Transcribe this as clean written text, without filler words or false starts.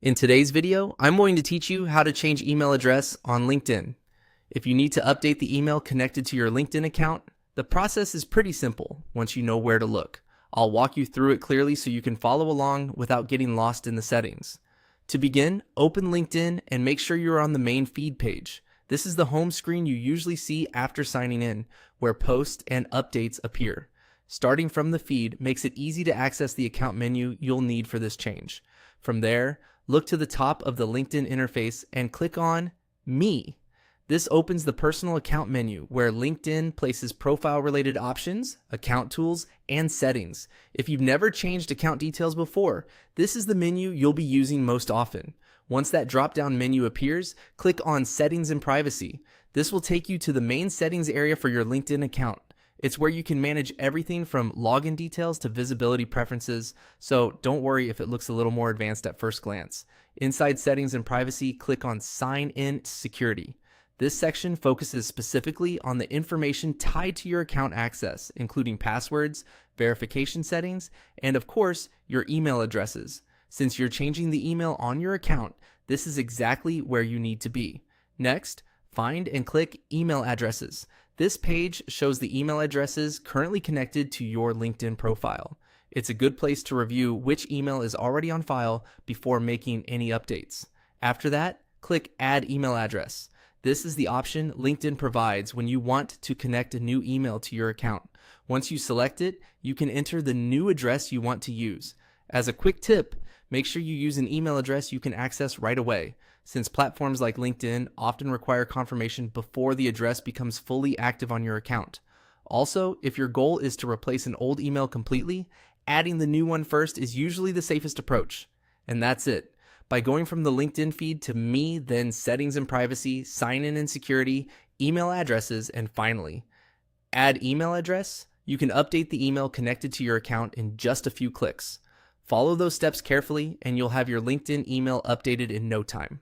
In today's video, I'm going to teach you how to change email address on LinkedIn. If you need to update the email connected to your LinkedIn account, the process is pretty simple once you know where to look. I'll walk you through it clearly so you can follow along without getting lost in the settings. To begin, open LinkedIn and make sure you're on the main feed page. This is the home screen you usually see after signing in, where posts and updates appear. Starting from the feed makes it easy to access the account menu you'll need for this change. From there, look to the top of the LinkedIn interface and click on Me. This opens the personal account menu where LinkedIn places profile-related options, account tools, and settings. If you've never changed account details before, this is the menu you'll be using most often. Once that drop-down menu appears, click on Settings and Privacy. This will take you to the main settings area for your LinkedIn account. It's where you can manage everything from login details to visibility preferences, so don't worry if it looks a little more advanced at first glance. Inside Settings and Privacy, click on Sign In Security. This section focuses specifically on the information tied to your account access, including passwords, verification settings, and of course, your email addresses. Since you're changing the email on your account, this is exactly where you need to be. Next, find and click Email Addresses. This page shows the email addresses currently connected to your LinkedIn profile. It's a good place to review which email is already on file before making any updates. After that, click Add Email Address. This is the option LinkedIn provides when you want to connect a new email to your account. Once you select it, you can enter the new address you want to use. As a quick tip, make sure you use an email address you can access right away, since platforms like LinkedIn often require confirmation before the address becomes fully active on your account. Also, if your goal is to replace an old email completely, adding the new one first is usually the safest approach. And that's it. By going from the LinkedIn feed to Me, then Settings and Privacy, Sign In and Security, Email Addresses, and finally, Add Email Address, you can update the email connected to your account in just a few clicks. Follow those steps carefully and you'll have your LinkedIn email updated in no time.